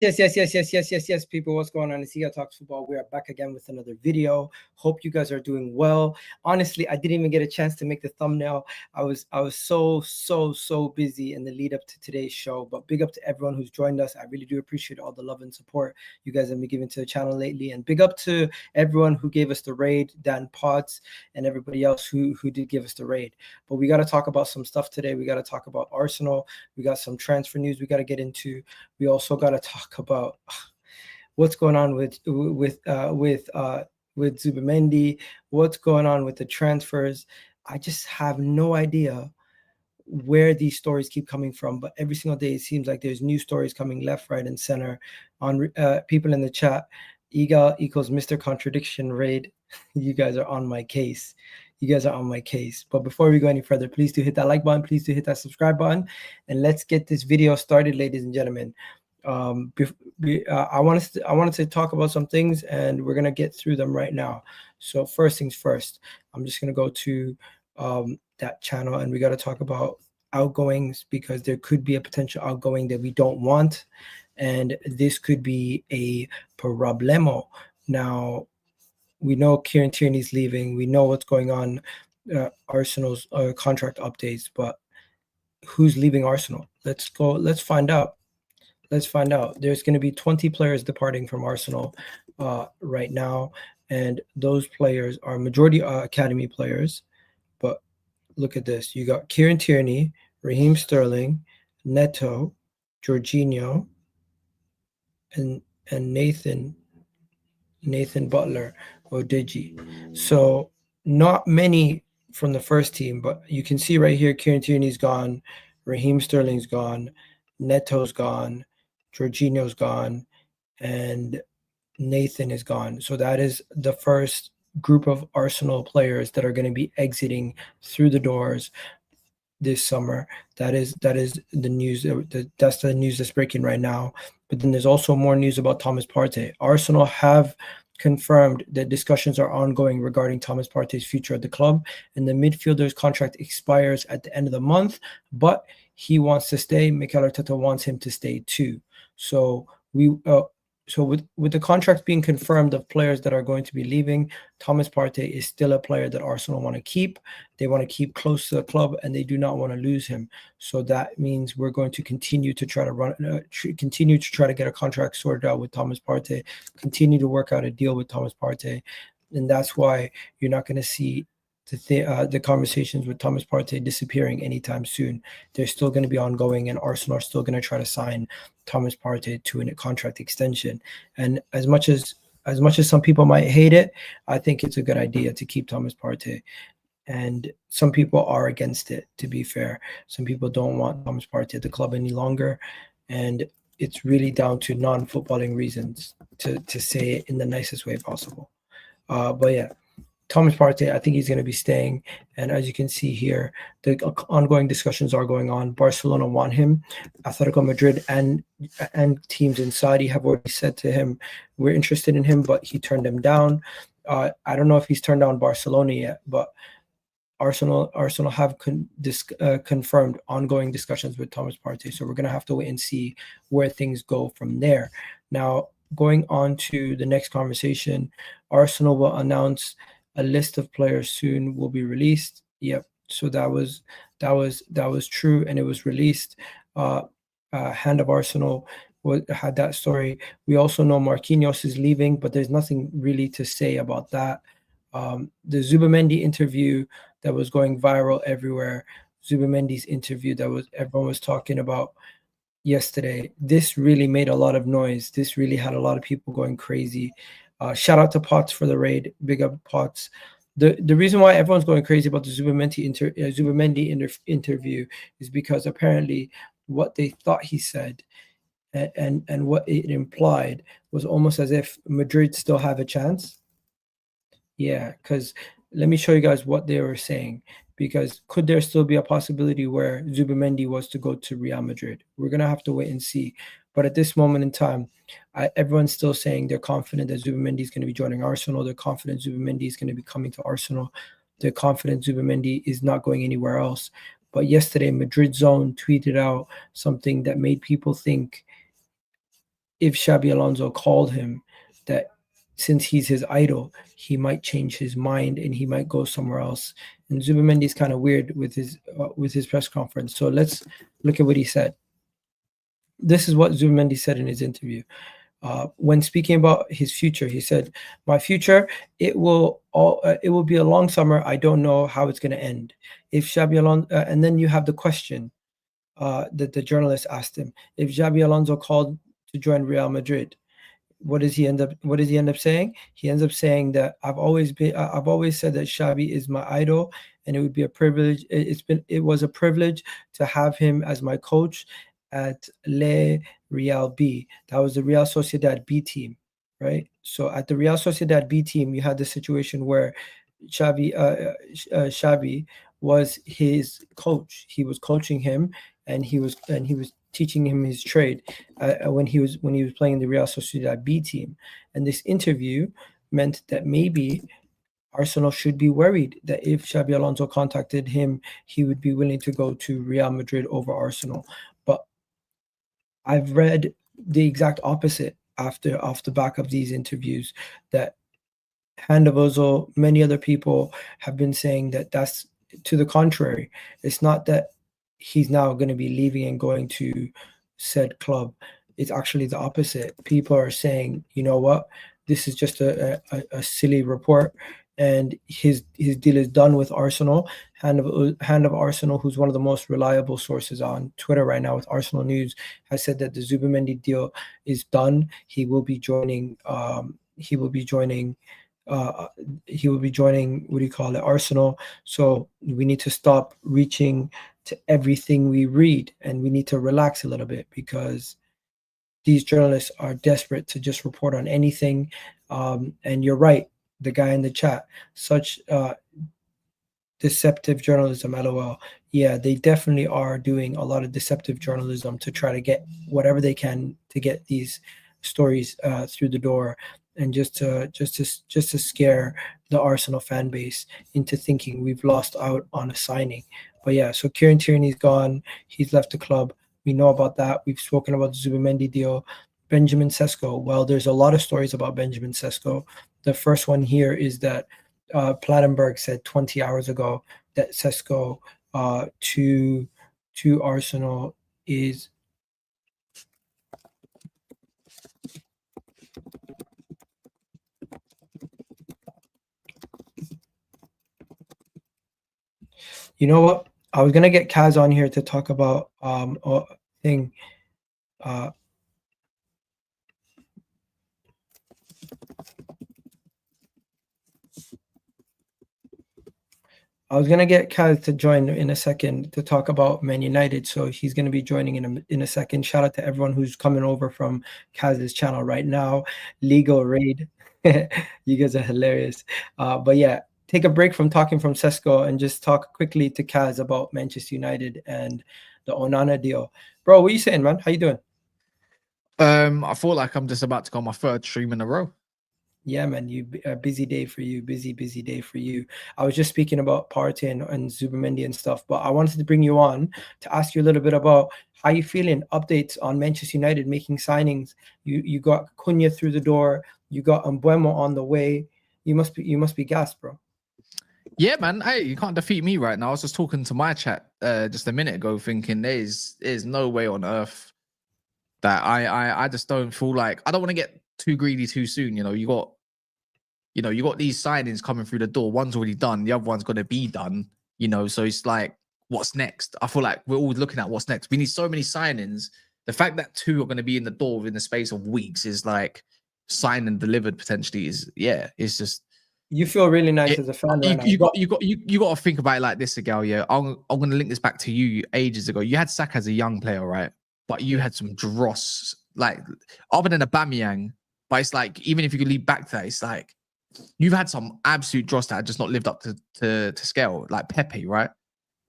Yes, people. What's going on? It's Egal Talks Football. We are back again with another video. Hope you guys are doing well. Honestly, I didn't even get a chance to make the thumbnail. I was so busy in the lead up to today's show. But big up to everyone who's joined us. I really do appreciate all the love and support you guys have been giving to the channel lately. And big up to everyone who gave us the raid, Dan Potts, and everybody else who did give us the raid. But we got to talk about some stuff today. We got to talk about Arsenal. We got some transfer news we got to get into. We also got to talk about what's going on with Zubimendi, what's going on with the transfers. I just have no idea where these stories keep coming from, but every single day it seems like there's new stories coming left, right, and center. On people in the chat, Egal equals Mr. Contradiction raid. You guys are on my case. You guys are on my case. But before we go any further, please do hit that like button. Please do hit that subscribe button. And let's get this video started, ladies and gentlemen. I wanted to talk about some things, and we're going to get through them right now. So first things first, I'm just going to go to that channel, and we got to talk about outgoings, because there could be a potential outgoing that we don't want. And this could be a problemo. Now, we know Kieran Tierney's leaving. We know what's going on, Arsenal's contract updates, but who's leaving Arsenal? Let's go. Let's find out. Let's find out. There's going to be 20 players departing from Arsenal right now, and those players are majority academy players. But look at this. You got Kieran Tierney, Raheem Sterling, Neto, Jorginho, and Nathan Butler, Odigi. So not many from the first team, but you can see right here, Kieran Tierney's gone, Raheem Sterling's gone, Neto's gone, Jorginho's gone, and Nathan is gone. So that is the first group of Arsenal players that are going to be exiting through the doors this summer. That is the news. That's the news that's breaking right now. But then there's also more news about Thomas Partey. Arsenal have confirmed that discussions are ongoing regarding Thomas Partey's future at the club, and the midfielder's contract expires at the end of the month, but he wants to stay. Mikel Arteta wants him to stay too. So with the contract being confirmed of players that are going to be leaving, Thomas Partey is still a player that Arsenal want to keep. They want to keep close to the club, and they do not want to lose him. So that means we're going to continue to try to get a contract sorted out with Thomas Partey, continue to work out a deal with Thomas Partey, and that's why you're not going to see the conversations with Thomas Partey disappearing anytime soon. They're still going to be ongoing, and Arsenal are still going to try to sign Thomas Partey to a contract extension. And as much as some people might hate it, I think it's a good idea to keep Thomas Partey. And some people are against it, to be fair. Some people don't want Thomas Partey at the club any longer, and it's really down to non-footballing reasons, to say it in the nicest way possible. But yeah, Thomas Partey, I think he's going to be staying. And as you can see here, the ongoing discussions are going on. Barcelona want him. Atletico Madrid and teams in Saudi have already said to him, we're interested in him, but he turned them down. I don't know if he's turned down Barcelona yet, but Arsenal have confirmed ongoing discussions with Thomas Partey. So we're going to have to wait and see where things go from there. Now, going on to the next conversation, Arsenal will announce a list of players soon will be released. Yep. So that was true, and it was released. Hand of Arsenal had that story. We also know Marquinhos is leaving, but there's nothing really to say about that. The Zubimendi interview that was going viral everywhere, Zubimendi's interview that everyone was talking about yesterday, this really made a lot of noise. This really had a lot of people going crazy. Shout out to Potts for the raid. Big up Potts. The reason why everyone's going crazy about the Zubimendi interview is because apparently what they thought he said and what it implied was almost as if Madrid still have a chance. Yeah, because let me show you guys what they were saying. Because could there still be a possibility where Zubimendi was to go to Real Madrid? We're going to have to wait and see. But at this moment in time, everyone's still saying they're confident that Zubimendi is going to be joining Arsenal. They're confident Zubimendi is going to be coming to Arsenal. They're confident Zubimendi is not going anywhere else. But yesterday, Madrid Zone tweeted out something that made people think if Xabi Alonso called him, that since he's his idol, he might change his mind and he might go somewhere else. And Zubimendi is kind of weird with his press conference. So let's look at what he said. This is what Zubimendi said in his interview. When speaking about his future, he said, "My future, it will be a long summer. I don't know how it's going to end." If Xabi Alonso, and then you have the question that the journalist asked him: if Xabi Alonso called to join Real Madrid, what does he end up saying? He ends up saying that I've always said that Xavi is my idol, and it would be a privilege. It was a privilege to have him as my coach at Real B. That was the Real Sociedad B team, right? So at the Real Sociedad B team, you had the situation where Xavi was his coach. He was coaching him, and he was teaching him his trade when he was playing the Real Sociedad B team. And this interview meant that maybe Arsenal should be worried that if Xabi Alonso contacted him, he would be willing to go to Real Madrid over Arsenal. But I've read the exact opposite off the back of these interviews, that Handa Ozil, many other people have been saying that that's to the contrary. It's not that he's now going to be leaving and going to said club. It's actually the opposite. People are saying, you know what, this is just a silly report, and his deal is done with Arsenal. Hand of Arsenal, who's one of the most reliable sources on Twitter right now with Arsenal News, has said that the Zubimendi deal is done. He will be joining. He will be joining, what do you call it, Arsenal. So we need to stop reaching to everything we read, and we need to relax a little bit, because these journalists are desperate to just report on anything. And you're right, the guy in the chat, such deceptive journalism, LOL. Yeah, they definitely are doing a lot of deceptive journalism to try to get whatever they can to get these stories through the door, and just to scare the Arsenal fan base into thinking we've lost out on a signing. But yeah, so Kieran Tierney's gone. He's left the club. We know about that. We've spoken about the Zubimendi deal. Benjamin Sesko. Well, there's a lot of stories about Benjamin Sesko. The first one here is that Plattenberg said 20 hours ago that Sesko to Arsenal is You know what? I was gonna get Kaz on here to talk about a thing. I was gonna get Kaz to join in a second to talk about Man United, so he's gonna be joining in a second. Shout out to everyone who's coming over from Kaz's channel right now. Legal Raid, you guys are hilarious. But yeah, take a break from talking from Sesko and just talk quickly to Kaz about Manchester United and the Onana deal. Bro, what are you saying, man? How you doing? I feel like I'm just about to go on my third stream in a row. Yeah, man, a busy day for you. Busy day for you. I was just speaking about Partey and Zubimendi and stuff, but I wanted to bring you on to ask you a little bit about how you feeling. Updates on Manchester United making signings. You got Cunha through the door. You got Mbeumo on the way. You must be gassed, bro. Yeah, man. Hey, you can't defeat me right now. I was just talking to my chat just a minute ago, thinking there's no way on earth that I just don't feel like, I don't want to get too greedy too soon. You got these signings coming through the door. One's already done, the other one's going to be done. So it's like, what's next? I feel like we're always looking at what's next. We need so many signings. The fact that 2 are going to be in the door within the space of weeks is like signed and delivered potentially. It's just. You feel really nice as a fan right now. You got to think about it like this, Egal. Yeah, I'm going to link this back to you ages ago. You had Saka as a young player, right? But you had some dross, like other than Aubameyang. But it's like, even if you could lead back to that, it's like you've had some absolute dross that had just not lived up to scale, like Pepe, right?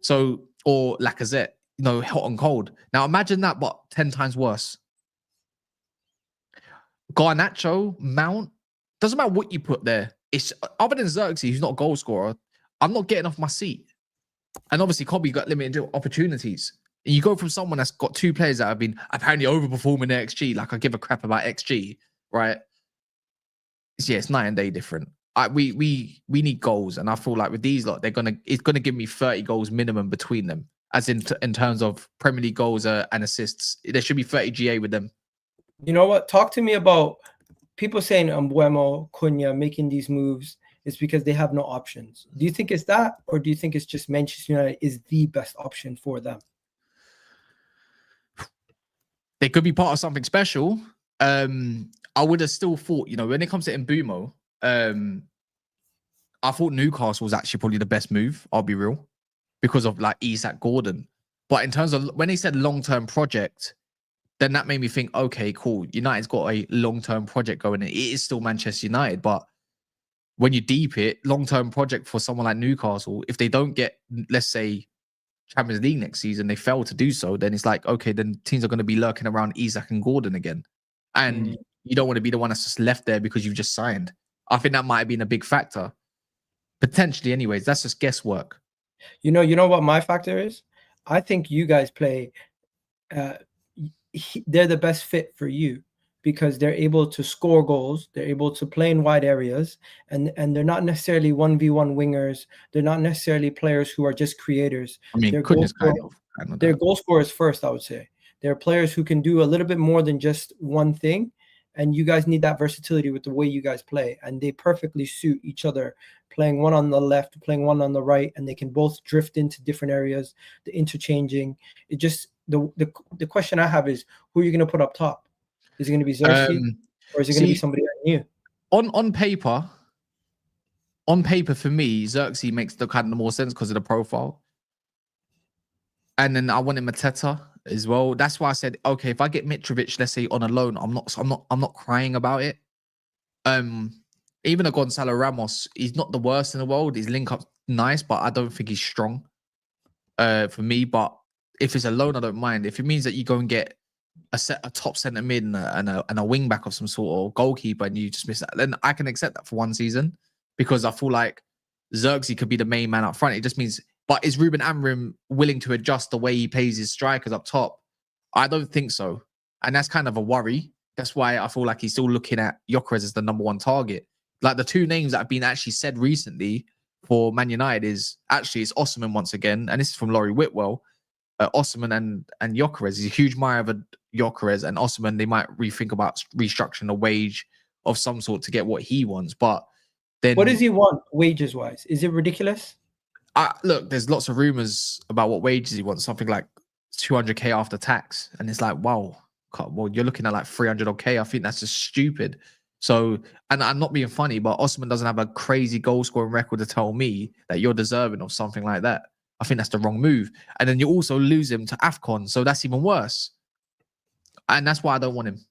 So, or Lacazette, hot and cold. Now imagine that, but 10 times worse. Garnacho, Mount, doesn't matter what you put there. It's other than Xerxes, who's not a goal scorer, I'm not getting off my seat. And obviously, Kobe got limited opportunities. And you go from someone that's got 2 players that have been apparently overperforming their XG, like I give a crap about XG, right? It's night and day different. We need goals, and I feel like with these lot, it's gonna give me 30 goals minimum between them, as in terms of Premier League goals and assists. There should be 30 GA with them. You know what? Talk to me about people saying Mbeumo, Cunha making these moves is because they have no options. Do you think it's that, or do you think it's just Manchester United is the best option for them? They could be part of something special. I would have still thought, when it comes to Mbeumo, I thought Newcastle was actually probably the best move. I'll be real, because of like Isak Gordon. But in terms of when he said long-term project, then that made me think, okay, cool. United's got a long-term project going, and it is still Manchester United. But when you deep it, long-term project for someone like Newcastle, if they don't get, let's say, Champions League next season, they fail to do so, then it's like, okay, then teams are going to be lurking around Isak and Gordon again. And you don't want to be the one that's just left there because you've just signed. I think that might have been a big factor. Potentially, anyways. That's just guesswork. You know what my factor is? I think you guys play... they're the best fit for you because they're able to score goals. They're able to play in wide areas, and they're not necessarily 1v1 wingers. They're not necessarily players who are just creators. I mean, they're goal scorers first, I would say. They're players who can do a little bit more than just one thing, and you guys need that versatility with the way you guys play, and they perfectly suit each other, playing one on the left, playing one on the right, and they can both drift into different areas, the interchanging. It just... The question I have is, who are you going to put up top? Is it going to be Xerxes, or is it going to be somebody new? On paper, for me, Xerxes makes the kind of more sense because of the profile. And then I wanted Mateta as well. That's why I said, okay, if I get Mitrovic, let's say on a loan, I'm not crying about it. Even a Gonzalo Ramos, he's not the worst in the world. His link up's nice, but I don't think he's strong for me. But if it's a loan, I don't mind. If it means that you go and get a top centre mid and a wing back of some sort, or goalkeeper, and you just miss that, then I can accept that for one season, because I feel like Xerxes could be the main man up front. It just means, but is Ruben Amorim willing to adjust the way he plays his strikers up top? I don't think so, and that's kind of a worry. That's why I feel like he's still looking at Gyökeres as the number 1 target. Like the 2 names that have been actually said recently for Man United it's Osimhen once again, and this is from Laurie Whitwell. Osimhen and Gyökeres. He's a huge admirer of Gyökeres, and Osimhen, they might rethink about restructuring a wage of some sort to get what he wants. But then, what does he want wages wise? Is it ridiculous? Look, there's lots of rumors about what wages he wants. Something like 200k after tax, and it's like, wow, well, you're looking at like 300k. I think that's just stupid. So, and I'm not being funny, but Osimhen doesn't have a crazy goal scoring record to tell me that you're deserving of something like that. I think that's the wrong move. And then you also lose him to AFCON, so that's even worse. And that's why I don't want him.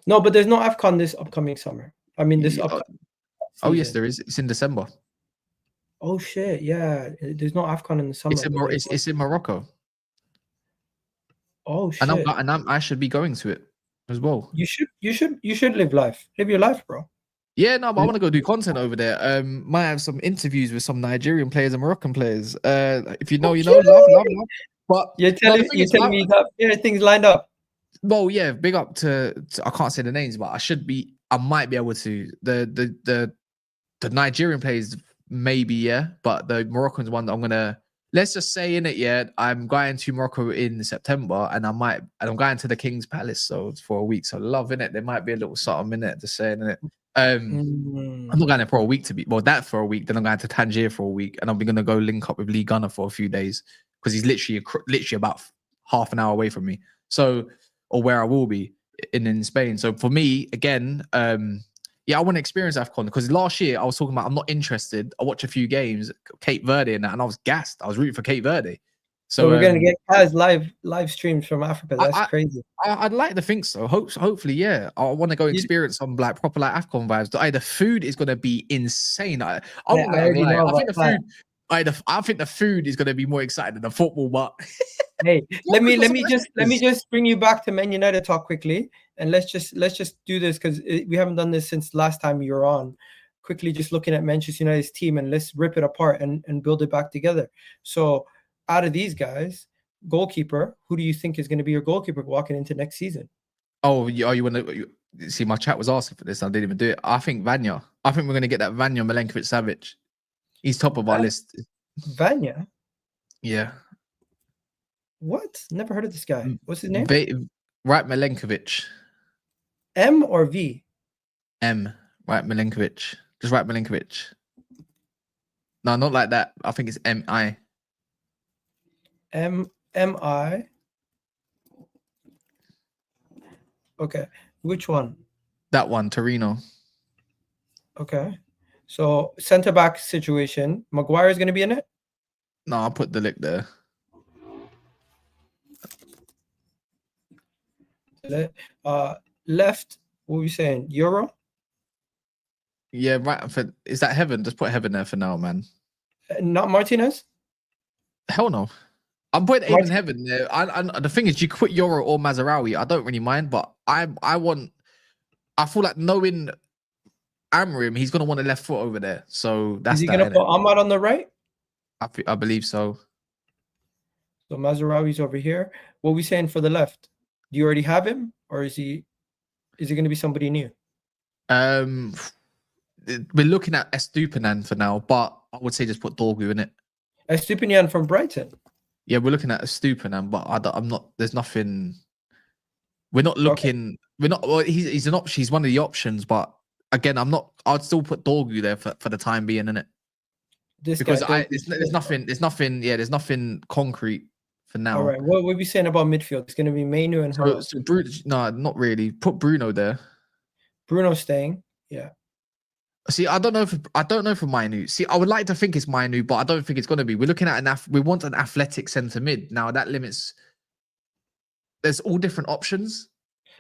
No, but there's no AFCON this upcoming summer. I mean, this upcoming season. Oh, yes, there is. It's in December. Oh, shit. Yeah. There's no AFCON in the summer. It's in Morocco. Oh, shit. And I should be going to it as well. You should live life. Live your life, bro. Yeah, no, but I want to go do content over there. Might have some interviews with some Nigerian players and Moroccan players. If you know, you know, love. But you're telling me you got things lined up. Well, yeah, big up to I can't say the names, but I might be able to. The Nigerian players maybe, yeah, but the Moroccan's one I'm gonna, let's just say in it, yeah, I'm going to Morocco in September, and I'm going to the King's Palace, so it's for a week. So loving it. There might be a little something in it to say in it. I'm not going there for a week for a week. Then I'm going to Tangier for a week, and I'm going to go link up with Lee Gunner for a few days, because he's literally about half an hour away from me. So, or where I will be in Spain. So for me, again, yeah, I want to experience AFCON, because last year I was talking about I'm not interested. I watched a few games, Cape Verde and that, and I was gassed. I was rooting for Cape Verde. So we're gonna get KAS live streams from Africa. That's crazy. I'd like to think so. Hopefully, yeah. I want to go experience some like proper like AFCON vibes. The food is gonna be insane. I think the food is gonna be more exciting than the football. But hey, let me just bring you back to Man United talk quickly, and let's just do this, because we haven't done this since last time you were on. Quickly, just looking at Manchester United's team, and let's rip it apart and build it back together. So, out of these guys, goalkeeper, who do you think is going to be your goalkeeper walking into next season? Oh, you want to see? My chat was asking for this. I didn't even do it. I think Vanya. I think we're going to get that Vanya Milenkovic-Savic. He's top of our list. Vanya? Yeah. What? Never heard of this guy. What's his name? Right, Milenkovic. M or V? M. Right, Milenkovic. Just right, Milenkovic. No, not like that. I think it's M-I. M-I. Okay. Which one? That one, Torino. Okay. So center back situation. Maguire is going to be in it? No, I'll put the lick there. Left, what were we saying? Euro? Yeah, right. Is that Heaven? Just put Heaven there for now, man. Not Martinez? Hell no. I'm putting Aiden Heaven there. The thing is, you could put Euro or Mazarawi. I don't really mind, but I feel like knowing Amorim, he's gonna want a left foot over there. So that's Is he gonna put Ahmad on the right? I believe so. So Mazarawi's over here. What are we saying for the left? Do you already have him, or is he gonna be somebody new? We're looking at Estupinan for now, but I would say just put Dorgu in it. Estupinan from Brighton. Yeah, we're looking at Estupinan, but I'm not. There's nothing. We're not looking. Okay. We're not. Well, he's an option. He's one of the options, but again, I'm not. I'd still put Dorgu there for the time being, in it. Because there's nothing. Yeah, there's nothing concrete for now. All right. What were we saying about midfield? It's going to be Mainu and so Bruno. No, not really. Put Bruno there. Bruno staying. Yeah. See, I don't know for Mainu. See, I would like to think it's Mainu, but I don't think it's going to be. We're looking at we want an athletic centre mid. Now that limits. There's all different options.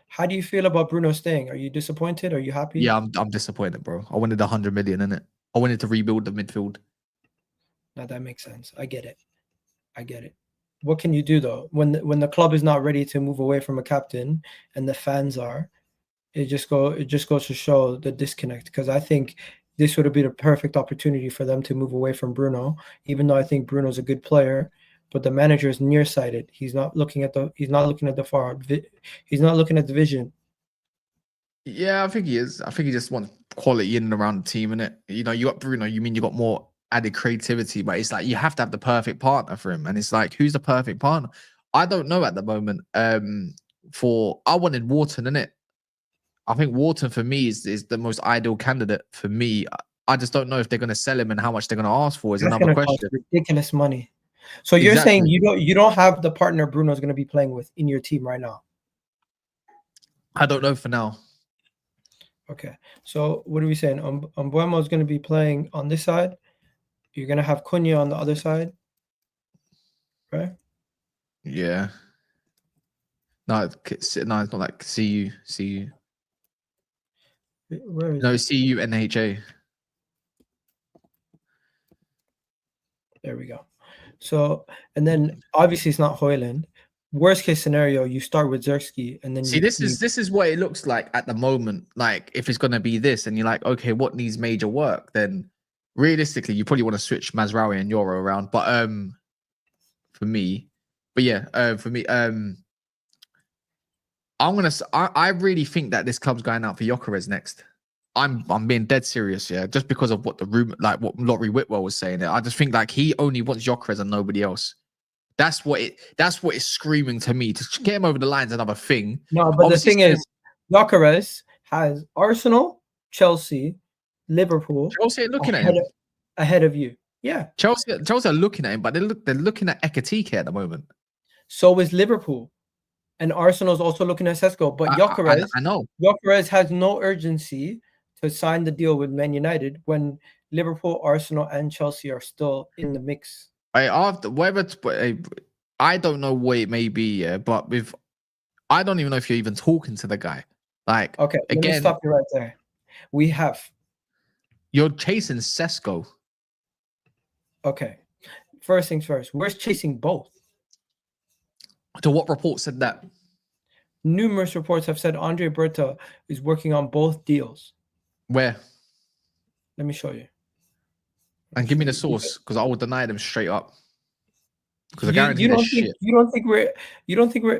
How do you feel about Bruno staying? Are you disappointed? Are you happy? Yeah, I'm disappointed, bro. I wanted 100 million in it. I wanted to rebuild the midfield. Now that makes sense. I get it. What can you do though when the club is not ready to move away from a captain and the fans are? It just goes to show the disconnect, because I think this would have been a perfect opportunity for them to move away from Bruno, even though I think Bruno's a good player, but the manager is nearsighted. He's not looking at the vision. Yeah, I think he is. I think he just wants quality in and around the team, innit? You know, you got Bruno, you got more added creativity, but it's like you have to have the perfect partner for him. And it's like, who's the perfect partner? I don't know at the moment. I wanted Wharton, innit? I think Wharton for me is the most ideal candidate for me. I just don't know if they're going to sell him and how much they're going to ask for is another question. Ridiculous money. So you're saying you don't have the partner Bruno's going to be playing with in your team right now? I don't know for now. Okay. So what are we saying? Mbeumo is going to be playing on this side. You're going to have CUNHA on the other side, right? Yeah. No, it's not like CU. Where is it? CUNHA. There we go. So, and then obviously it's not Højlund. Worst case scenario, you start with Zerski, and then this is what it looks like at the moment. Like if it's gonna be this, and you're like, okay, what needs major work? Then realistically, you probably want to switch Mazraoui and Euro around. But for me, I really think that this club's going out for Gyökeres next. I'm being dead serious, yeah, just because of what the room, like what Laurie Whitwell was saying. I just think like he only wants Gyökeres and nobody else. That's what it's screaming to me. To get him over the line's another thing. No, but obviously, the thing is, Gyökeres has Arsenal, Chelsea, Liverpool. Chelsea are looking at him ahead of you. Yeah, Chelsea are looking at him, but they're looking at Ekatike at the moment. So is Liverpool, and Arsenal's also looking at Šeško. But Gyökeres, I know Gyökeres has no urgency to sign the deal with Man United when Liverpool, Arsenal, and Chelsea are still in the mix. I don't know what it may be, yeah, but I don't even know if you're even talking to the guy. Like, okay, let me stop you right there. You're chasing Šeško. Okay, first things first. We're chasing both. To what report said that? Numerous reports have said Andrea Berta is working on both deals. Where? Let me show you. And give me the source, because I will deny them straight up. Because I guarantee that's shit. You don't think we're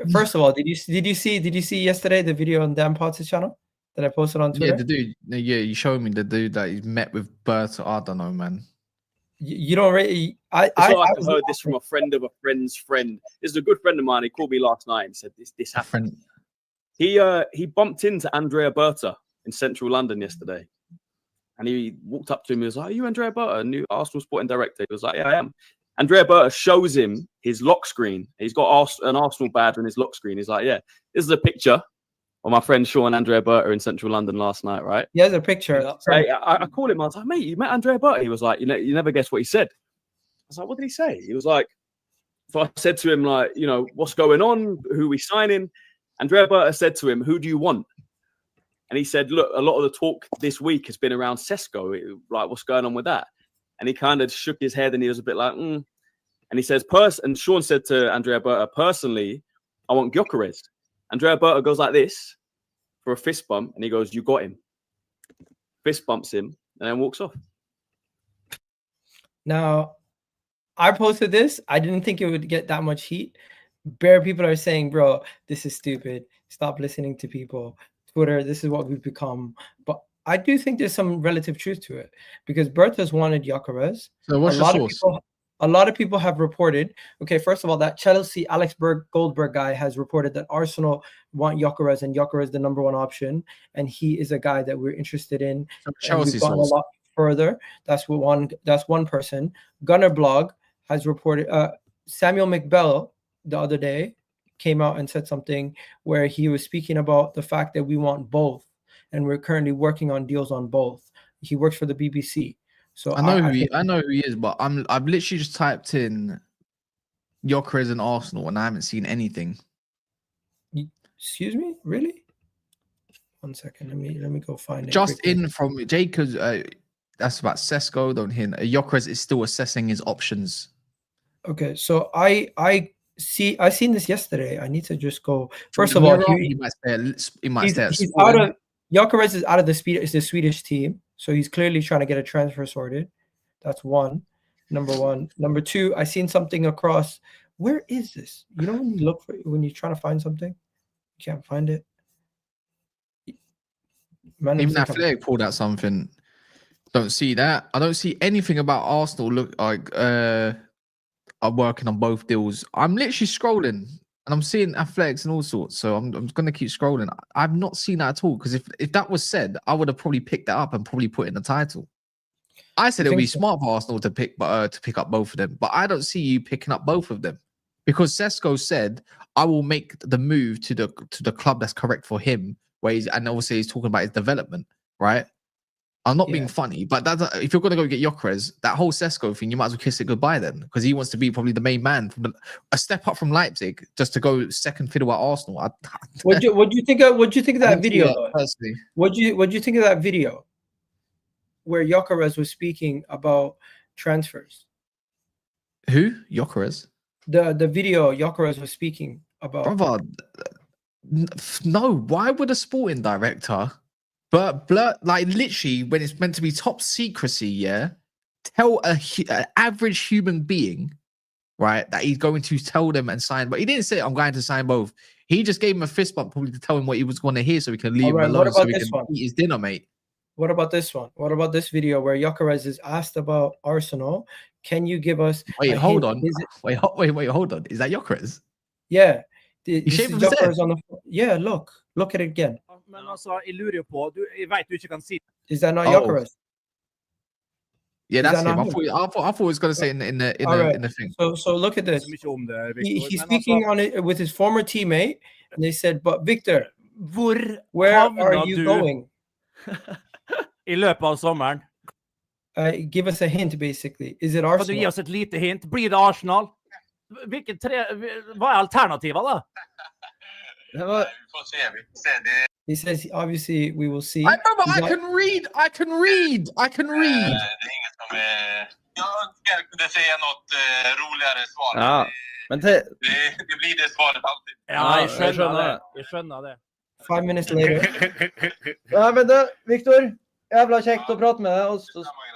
first of all, did you see yesterday the video on Dan Potts' channel that I posted on Twitter? Yeah, the dude. Yeah, you showed me the dude that he met with Berta. I don't know, man. You don't really. It's not like I heard this from a friend of a friend's friend. This is a good friend of mine. He called me last night and said this happened. He bumped into Andrea Berta in central London yesterday, and he walked up to him. He was like, "Are you Andrea Berta, new Arsenal sporting director?" He was like, "Yeah, I am." Andrea Berta shows him his lock screen. He's got an Arsenal badge on his lock screen. He's like, "Yeah, this is a picture of my friend Sean Andrea Berta in central London last night, right?" Yeah, there's a picture. So I called him. I was like, "Mate, you met Andrea Berta?" He was like, you never guess what he said." I was like, "What did he say?" He was like, so I said to him, like, "What's going on? Who are we signing?" Andrea Berta said to him, "Who do you want?" And he said, "Look, a lot of the talk this week has been around Šeško. Like, what's going on with that?" And he kind of shook his head and he was a bit like, And he says, and Sean said to Andrea Berta, "Personally, I want Gyokeres." Andrea Berta goes like this for a fist bump and he goes, "You got him." Fist bumps him and then walks off. Now, I posted this. I didn't think it would get that much heat. Bare people are saying, "Bro, this is stupid. Stop listening to people. Twitter, this is what we've become." But I do think there's some relative truth to it because Berta's wanted Gyokeres. So what's your source? A lot of people have reported. Okay, first of all, that Chelsea Alex Goldberg guy has reported that Arsenal want Gyokeres and Gyokeres the number one option, and he is a guy that we're interested in. Chelsea gone a lot further. That's one person. Gunner Blog has reported. Samuel McBell the other day came out and said something where he was speaking about the fact that we want both. And we're currently working on deals on both. He works for the BBC, so I know who he is, but I've literally just typed in Gyökeres and Arsenal, and I haven't seen anything. Excuse me, really? 1 second, let me go find it. Just quickly. In from Jacobs, that's about Šeško. Don't hear. Gyökeres is still assessing his options. Okay, so I seen this yesterday. I need to just go. First of all, he might stay he's out of. Gyökeres is out of the Swedish team, so he's clearly trying to get a transfer sorted. That's one. Number one. Number two, I seen something across. Where is this? When you're trying to find something, you can't find it. Man, even Athletic pulled out something. Don't see that. I don't see anything about Arsenal. Look like are working on both deals. I'm literally scrolling. And I'm seeing Athletics and all sorts, so I'm going to keep scrolling. I've not seen that at all, because if that was said, I would have probably picked that up and probably put in the title. I said it would be smart for Arsenal to pick up both of them, but I don't see you picking up both of them, because Šeško said, "I will make the move to the club that's correct for him." And obviously he's talking about his development, right? I'm not being funny, but if you're going to go get Gyökeres, that whole Šeško thing, you might as well kiss it goodbye then, because he wants to be probably the main man, a step up from Leipzig, just to go second fiddle at Arsenal. What do you think of that video? What do you think of that video where Gyökeres was speaking about transfers? Who? Gyökeres? The video Gyökeres was speaking about. Brother, no. Why would a sporting director? But like literally, when it's meant to be top secrecy, tell an average human being, right, that he's going to tell them and sign. But he didn't say, "I'm going to sign both." He just gave him a fist bump, probably to tell him what he was going to hear, so he can leave him alone, so he can eat his dinner, mate. What about this one? What about this video where Gyökeres is asked about Arsenal? Can you give us? Wait, hold on. Wait, hold on. Is that Gyökeres? Yeah. He shaved his head. Yeah, look at it again. Men altså, jeg lurer på, jeg vet du ikke kan si. Is that not Gyökeres? Yeah, that's him. I thought he was going to say in the thing. So look at this. He's speaking on it with his former teammate, and they said, "But Victor, where are you going?" I løpet av sommeren. Give us a hint, basically. Is it Arsenal? Kan du gi oss et lite hint? Blir det Arsenal? Hva alternativet da? He says, obviously, we will see. I can read. Det är inget som jag kunde säga något roligare svar. Ja, men det blir det svaret alltid. Ja, jag skönner det. 5 minutes later. Ja, vänta, Viktor. Jævla kjekt å prate med deg, og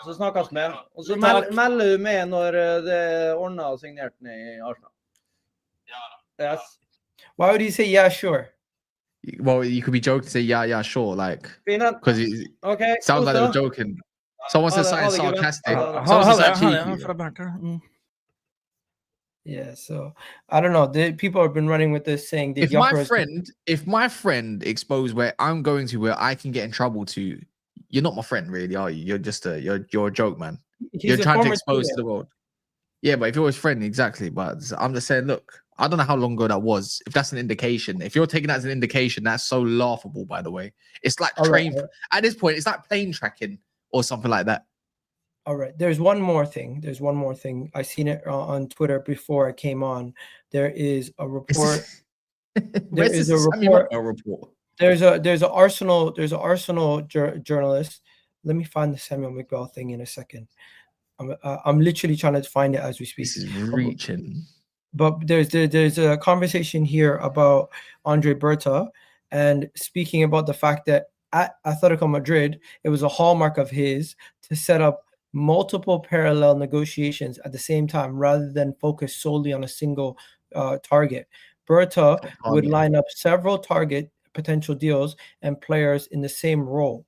så snakkes vi. Og så melder du med når det er ordnet og signert ned i Arsenal. Yes. Why would he say, yeah, sure? Well, you could be joking, say yeah, sure, like Fine. because it Okay. sounds like they were joking. Someone said something sarcastic. Someone said something cheeky. Yeah, so I don't know. People have been running with this saying that if my friend exposed where I'm going to where I can get in trouble to, you're not my friend, really, are you? You're just you're a joke, man. You're trying to expose to the world. Yeah, but if you're his friend, exactly. But I'm just saying, look, I don't know how long ago that was. If that's an indication, if you're taking that as an indication, that's so laughable, by the way. It's like at this point, it's like plane tracking or something like that. All right. There's one more thing. I seen it on Twitter before I came on. There is a report. There's an Arsenal journalist. Let me find the Samuel McBell thing in a second. I'm literally trying to find it as we speak. This is reaching. But there's a conversation here about Andrea Berta and speaking about the fact that at Atletico Madrid, it was a hallmark of his to set up multiple parallel negotiations at the same time rather than focus solely on a single target. Berta would line up several target potential deals and players in the same role.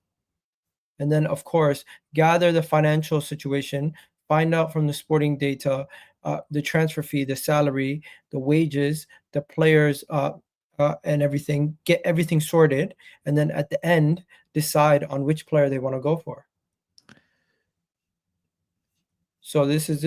And then, of course, gather the financial situation, find out from the sporting data, the transfer fee, the salary, the wages, the players, and everything, get everything sorted. And then at the end, decide on which player they want to go for. So this is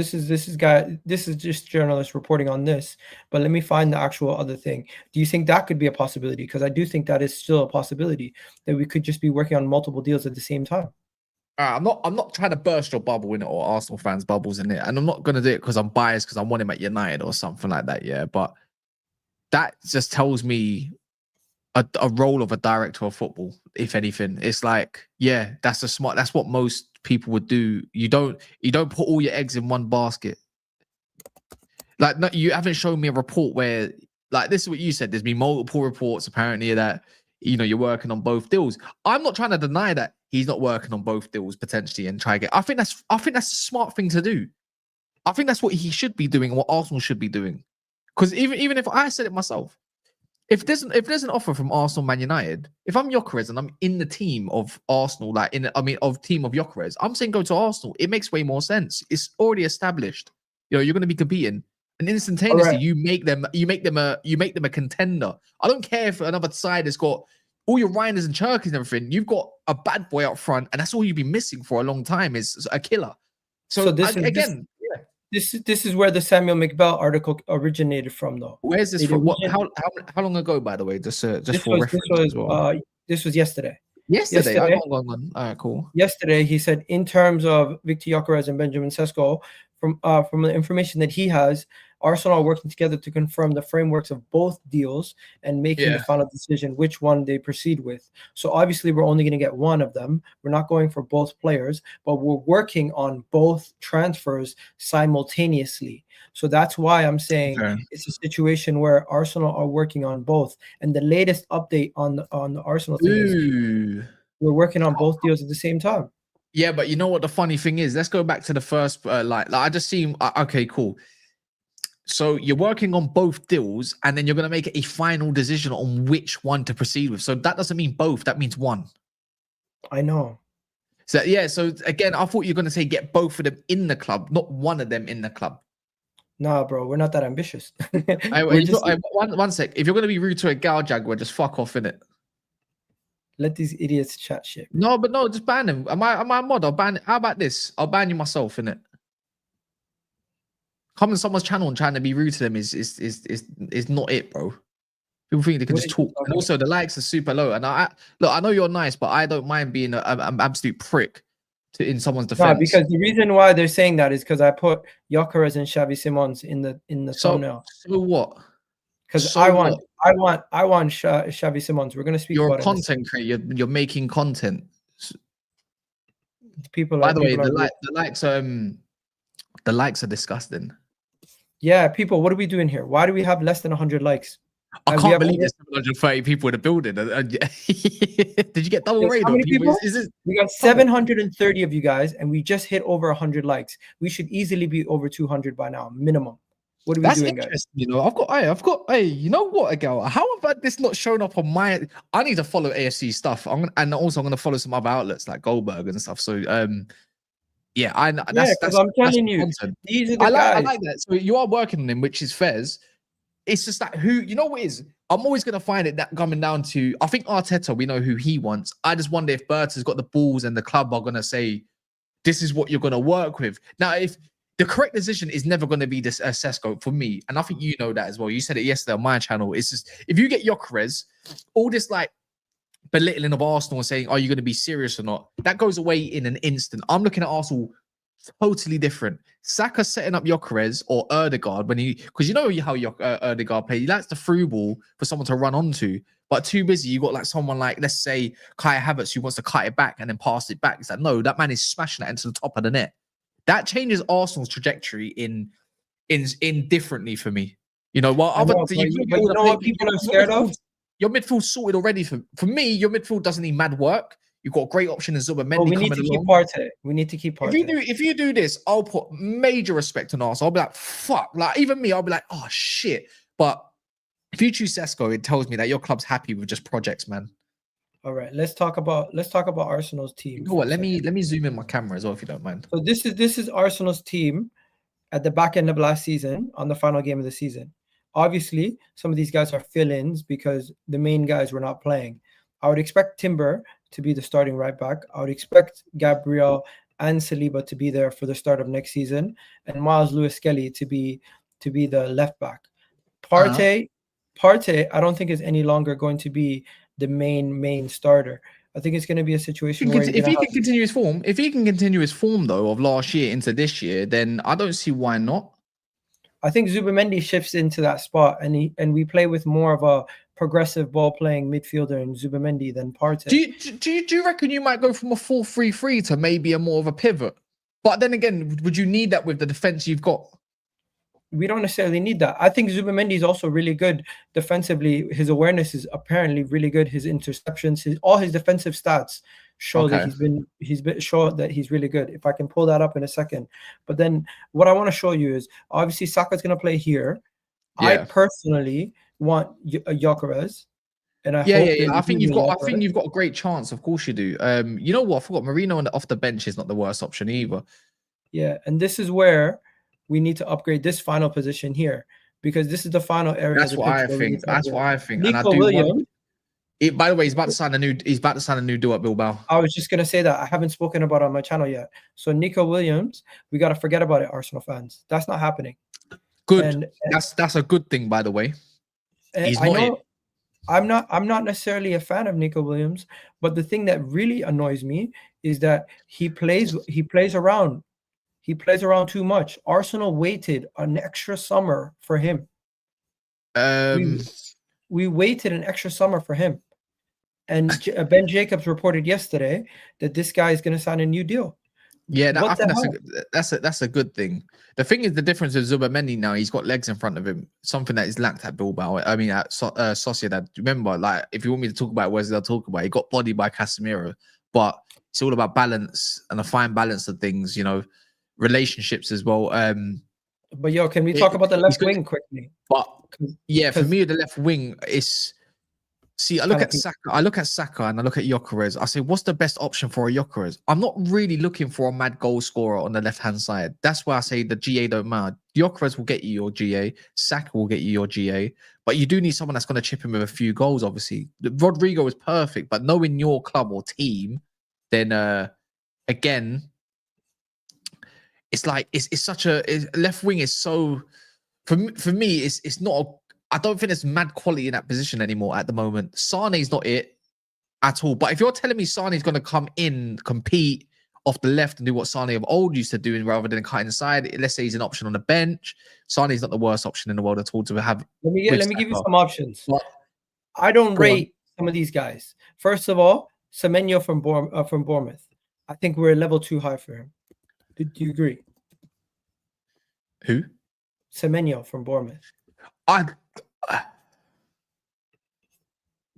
just journalists reporting on this, but let me find the actual other thing. Do you think that could be a possibility? Because I do think that is still a possibility that we could just be working on multiple deals at the same time. I'm not trying to burst your bubble in it or Arsenal fans' bubbles in it, and I'm not gonna do it because I'm biased because I want him at United or something like that. Yeah, but that just tells me a role of a director of football. If anything, it's like, yeah, that's what most people would do. You don't put all your eggs in one basket. Like, no, you haven't shown me a report where, like, this is what you said. There's been multiple reports apparently that, you know, you're working on both deals. I'm not trying to deny that he's not working on both deals potentially and try to get. I think that's a smart thing to do. I think that's what he should be doing, what Arsenal should be doing. Because even if I said it myself, if there's an offer from Arsenal, Man United, if I'm Gyökeres and I'm in the team of Arsenal, of team of Gyökeres, I'm saying go to Arsenal. It makes way more sense. It's already established. You know, you're going to be competing, and instantaneously you make them a contender. I don't care if another side has got all your Reijnders and Turkeys and everything. You've got a bad boy up front, and that's all you've been missing for a long time is a killer. So this is where the Samuel McBell article originated from, though. Where's this from? How long ago, by the way? Just for reference. This was yesterday. Yesterday. All right, cool. Yesterday, he said, in terms of Viktor Gyokeres and Benjamin Sesko, from the information that he has, Arsenal are working together to confirm the frameworks of both deals and making the final decision which one they proceed with. So obviously, we're only going to get one of them. We're not going for both players, but we're working on both transfers simultaneously. So that's why I'm saying it's a situation where Arsenal are working on both. And the latest update on the Arsenal thing is we're working on both deals at the same time. Yeah, but you know what the funny thing is? Let's go back to the first. I just seem okay, cool. So you're working on both deals, and then you're going to make a final decision on which one to proceed with. So that doesn't mean both. That means one. I know. So yeah. So again, I thought you were going to say get both of them in the club, not one of them in the club. Nah, bro, we're not that ambitious. One sec. If you're going to be rude to a Egal Jaguar, just fuck off, innit? Let these idiots chat shit. No, just ban him. Am I a mod? I'll ban. How about this? I'll ban you myself, innit? Coming on someone's channel and trying to be rude to them is not it, bro. People think they can just talk. And also, the likes are super low. And I know you're nice, but I don't mind being an absolute prick in someone's defense. No, because the reason why they're saying that is because I put Gyökeres and Xavi Simons in the thumbnail. So what? Because I want Xavi Simons. We're gonna speak. You're about a content creator. You're making content. People. By the way, the likes are disgusting. Yeah, people. What are we doing here? Why do we have less than 100 likes? I And we can't have believe over- there's 730 people in the building. Did you get double Yes, raid how on many people? people? We got 730 of you guys, and we just hit over 100 likes. We should easily be over 200 by now, minimum. What are we That's doing, guys? interesting. You know, hey, you know what, Egal? How have this not shown up on my? I need to follow AFC stuff. And also I'm gonna follow some other outlets like Goldberg and stuff. So yeah, that's I'm telling you, content. these are the I guys. like that. So you are working on him, which is fairs. It's just that you know what it is? I'm always gonna find it that coming down to I think Arteta, we know who he wants. I just wonder if Berta's got the balls and the club are gonna say, this is what you're gonna work with. Now, if the correct decision is never going to be this Šeško for me, and I think you know that as well. You said it yesterday on my channel. It's just if you get Gyökeres, all this like belittling of Arsenal and saying, "Are you going to be serious or not?" That goes away in an instant. I'm looking at Arsenal totally different. Saka setting up Gyökeres or Ødegaard because you know how Ødegaard plays. He likes the through ball for someone to run onto, but too busy. You got like someone like let's say Kai Havertz who wants to cut it back and then pass it back. It's like no, that man is smashing that into the top of the net. That changes Arsenal's trajectory in differently for me. You know, while other but you know what people are scared of? Your midfield sorted already. For me, your midfield doesn't need mad work. You've got a great option in Zubimendi. We need to keep Partey. We need to keep Partey. If you do this, I'll put major respect on Arsenal. I'll be like, fuck. Like even me, I'll be like, oh shit. But if you choose Šeško, it tells me that your club's happy with just projects, man. All right, let's talk about Arsenal's team. You know what? Let me zoom in my camera as well, if you don't mind. So this is Arsenal's team at the back end of last season on the final game of the season. Obviously, some of these guys are fill-ins because the main guys were not playing. I would expect Timber to be the starting right back. I would expect Gabriel and Saliba to be there for the start of next season, and Myles Lewis-Skelly to be the left back. Partey, I don't think is any longer going to be the main starter. I think it's going to be a situation where if he can continue his form though of last year into this year, then I don't see why not. I think Zubimendi shifts into that spot, and we play with more of a progressive ball playing midfielder in Zubimendi than Partey. Do you reckon you might go from a 4-3-3 to maybe a more of a pivot? But then again, would you need that with the defense you've got? We don't necessarily need that. I think Zubimendi is also really good defensively. His awareness is apparently really good. His interceptions, all his defensive stats show that he's been show that he's really good. If I can pull that up in a second. But then what I want to show you is obviously Saka's going to play here. Yeah. I personally want Gyökeres. And I think you've got a great chance. Of course you do. You know what? I forgot Marino off the bench is not the worst option either. Yeah, and this is where we need to upgrade this final position here because this is the final area. That's what I think. That's what I think. Nico Williams. By the way, he's about to sign a new deal at Bilbao. I was just gonna say that I haven't spoken about it on my channel yet. So Nico Williams, we gotta forget about it, Arsenal fans. That's not happening. Good. And that's a good thing, by the way. He's not. I'm not necessarily a fan of Nico Williams, but the thing that really annoys me is that he plays around. He plays around too much. Arsenal waited an extra summer for him. We waited an extra summer for him. And Ben Jacobs reported yesterday that this guy is going to sign a new deal. Yeah, I think that's a good thing. The thing is, the difference with Zubimendi now, he's got legs in front of him, something that is lacked at Bilbao. I mean, at Sociedad. Remember, like, if you want me to talk about Wesley, I'll talk about it. He got bodied by Casemiro, but it's all about balance and a fine balance of things, you know, relationships as well. But can we talk about the left wing quickly? But yeah, for me, the left wing is. See, I look at Saka and I look at Gyökeres. I say, what's the best option for a Gyökeres? I'm not really looking for a mad goal scorer on the left-hand side. That's why I say the GA don't matter. Gyökeres will get you your GA. Saka will get you your GA. But you do need someone that's going to chip in with a few goals, obviously. Rodrygo is perfect, but knowing your club or team, then again, it's like it's such a left wing is so for me it's not I don't think there's mad quality in that position anymore at the moment. Sane's not it at all. But if you're telling me Sane's going to come in, compete off the left and do what Sane of old used to do rather than cut inside, let's say he's an option on the bench, Sane's not the worst option in the world at all to have. Let me give you some options. What? I don't rate some of these guys. First of all, Semenyo from Bournemouth. I think we're a level too high for him. Do you agree? Who? Semenyo from Bournemouth.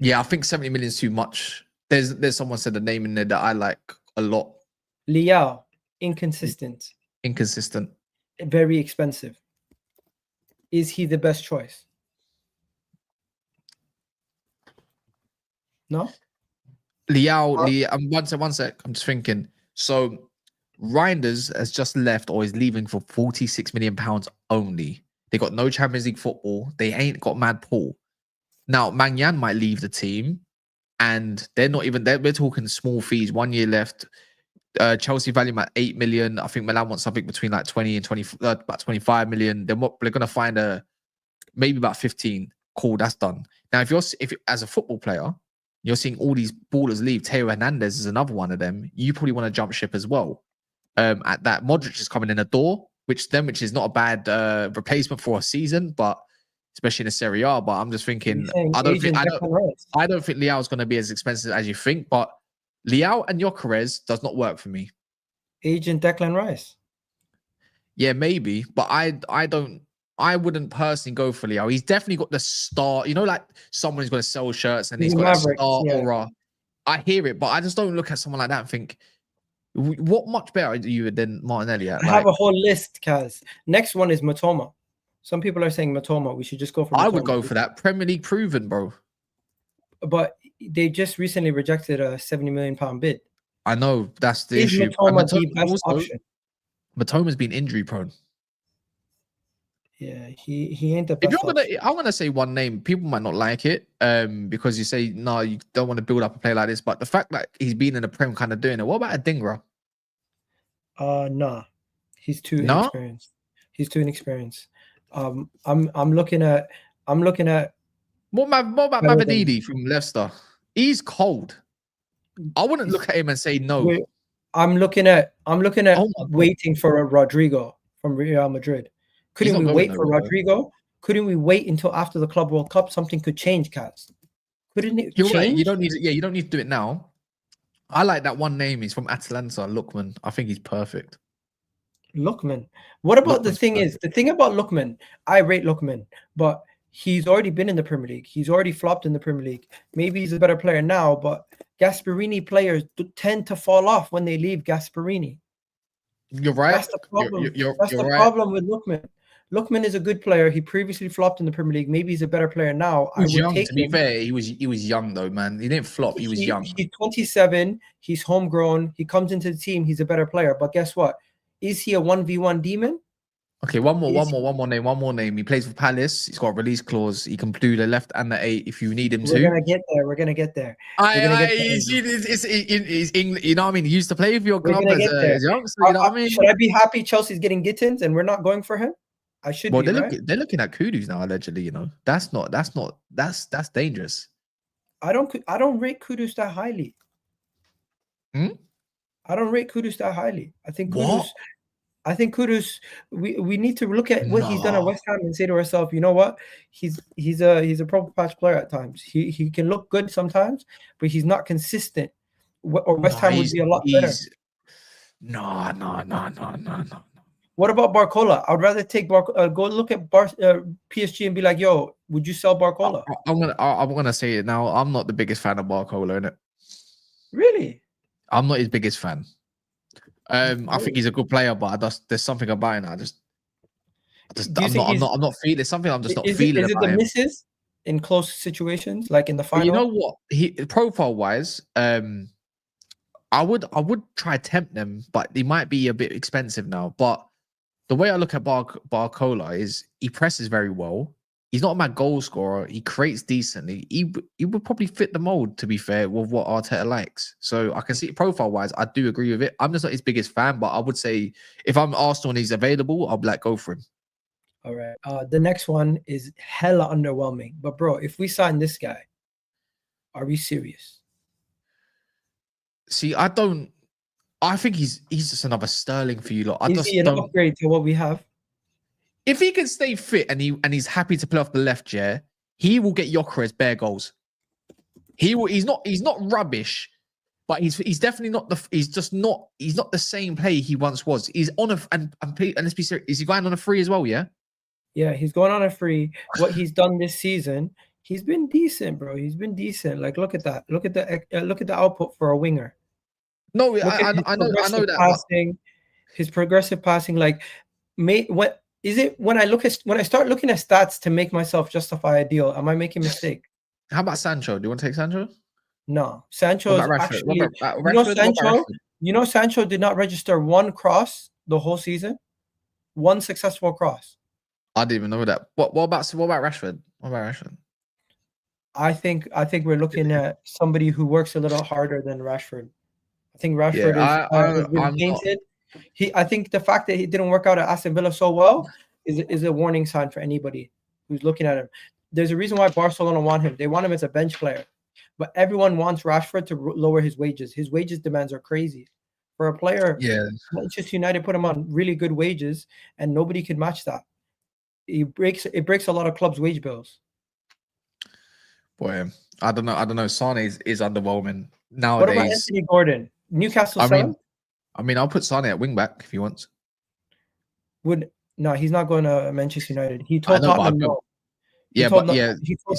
Yeah, I think 70 million is too much. There's someone said a name in there that I like a lot. Leao, inconsistent, Inconsistent. very expensive. Is he the best choice? No? Leao, one sec. I'm just thinking. So Reijnders has just left or is leaving for £46 million only. They got no Champions League football. They ain't got mad Paul. Now, Magnan might leave the team, and they're not even there. We're talking small fees. 1 year left. Chelsea value him at 8 million. I think Milan wants something between like 20 and 20, about 25 million. Then what they're gonna find maybe about 15. Cool, that's done. Now, if as a football player, you're seeing all these ballers leave. Theo Hernandez is another one of them. You probably want to jump ship as well. At that, Modric is coming in the door, which is not a bad replacement for a season, but especially in the Serie A. But I'm just thinking, I don't think Leao is going to be as expensive as you think. But Leao and Gyökeres does not work for me. Agent Declan Rice. Yeah, maybe, but I wouldn't personally go for Leao. He's definitely got the star. You know, like someone's going to sell shirts and he's got a star aura. I hear it, but I just don't look at someone like that and think, what much better are you than Martinelli at? I have a whole list, Kaz. Next one is Mitoma. Some people are saying Mitoma. We should just go for Mitoma. I would go for that. Premier League proven, bro. But they just recently rejected a £70 million bid. I know, that's the issue. Mitoma the best option? Mitoma's been injury prone. Yeah, he ain't the best. I'm gonna say one name. People might not like it, because you say no, you don't want to build up a player like this. But the fact that he's been in the Prem, kind of doing it. What about Adingra? Nah, he's too inexperienced. He's too inexperienced. I'm looking at. What about Mavididi from Leicester? He's cold. I wouldn't look at him and say no. I'm looking at waiting for a Rodrygo from Real Madrid. Couldn't we wait for Rodrygo? Couldn't we wait until after the Club World Cup? Something could change, Kaz. Couldn't it change? Right. You don't need to do it now. I like that one name. He's from Atalanta, Lookman. I think he's perfect. Lookman. What about the thing about Lookman? I rate Lookman, but he's already been in the Premier League. He's already flopped in the Premier League. Maybe he's a better player now, but Gasperini players tend to fall off when they leave Gasperini. You're right. That's the problem. That's the right. problem with Lookman. Lookman is a good player. He previously flopped in the Premier League. Maybe he's a better player now. He was young, to be fair. He was young though, man. He didn't flop. He was young. He's 27. He's homegrown. He comes into the team. He's a better player. But guess what? Is he a 1v1 demon? Okay, one more name. He plays for Palace. He's got a release clause. He can do the left and the 8 if you need him to. We're gonna get there. He's English. You know what I mean? He used to play for your club as a youngster. You know what I mean? Should I be happy Chelsea's getting Gittens and we're not going for him? I should. Well, be, they're looking at Kudus now, allegedly. You know, that's dangerous. I don't rate Kudus that highly. I don't rate Kudus that highly. I think Kudus. We need to look at what he's done at West Ham and say to ourselves, you know what? He's a proper patch player at times. He can look good sometimes, but he's not consistent. Or West Ham would be a lot better. No. What about Barcola? I'd rather take go look at PSG and be like, yo, would you sell Barcola? I'm gonna say it now. I'm not the biggest fan of Barcola, innit? Really? I'm not his biggest fan. I think he's a good player, but there's something about him. I'm not feeling. There's something I'm just not feeling. Is it the misses in close situations, like in the final? But you know what? Profile wise, I would try to tempt them, but he might be a bit expensive now. But the way I look at Barcola is he presses very well. He's not a mad goal scorer. He creates decently. He would probably fit the mold, to be fair, with what Arteta likes. So I can see profile-wise, I do agree with it. I'm just not his biggest fan, but I would say if I'm Arsenal and he's available, I'll be like, go for him. All right. The next one is hella underwhelming. But bro, if we sign this guy, are we serious? See, I think he's just another Sterling for you lot. Is he an upgrade to what we have? If he can stay fit and he's happy to play off the left, yeah, he will get Gyökeres bare goals. He's not rubbish, but he's definitely not he's not the same player he once was. He's on and let's be serious, is he going on a free as well? Yeah, he's going on a free. What he's done this season, He's been decent, bro. He's been decent. Like, look at that. Look at the output for a winger. No, Look I at his know progressive that. passing. His progressive passing, like, what is it? When I start looking at stats to make myself justify a deal, am I making a mistake? How about Sancho? Do you want to take Sancho? No, Sancho What is about Rashford? actually. What about You know, Rashford? What about Sancho. Rashford? You know, Sancho did not register one cross the whole season. One successful cross. I didn't even know that. What about Rashford? What about Rashford? I think we're looking at somebody who works a little harder than Rashford. I think Rashford has been tainted. I think the fact that he didn't work out at Aston Villa so well is a warning sign for anybody who's looking at him. There's a reason why Barcelona want him. They want him as a bench player, but everyone wants Rashford to lower his wages. His wages demands are crazy. For a player, Manchester United put him on really good wages, and nobody could match that. It breaks a lot of clubs' wage bills. Boy, I don't know. Sane is underwhelming nowadays. What about Anthony Gordon? Newcastle selling? I mean, I'll put Sane at wing back if he wants. No, he's not going to Manchester United. He told Tottenham no. He told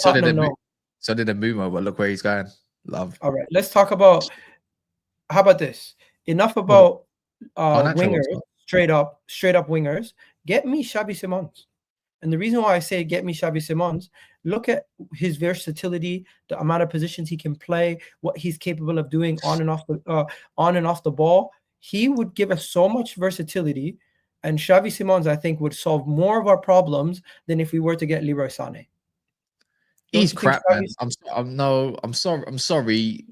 Tottenham no. So did Mbeumo, but look where he's going. Love. All right, let's talk about. How about this? Enough about wingers, straight up wingers. Get me Xavi Simons. And the reason why I say get me Xavi Simons, look at his versatility, the amount of positions he can play, what he's capable of doing on and off the ball. He would give us so much versatility, and Xavi Simons, I think, would solve more of our problems than if we were to get Leroy Sane. He's crap, man. I'm sorry.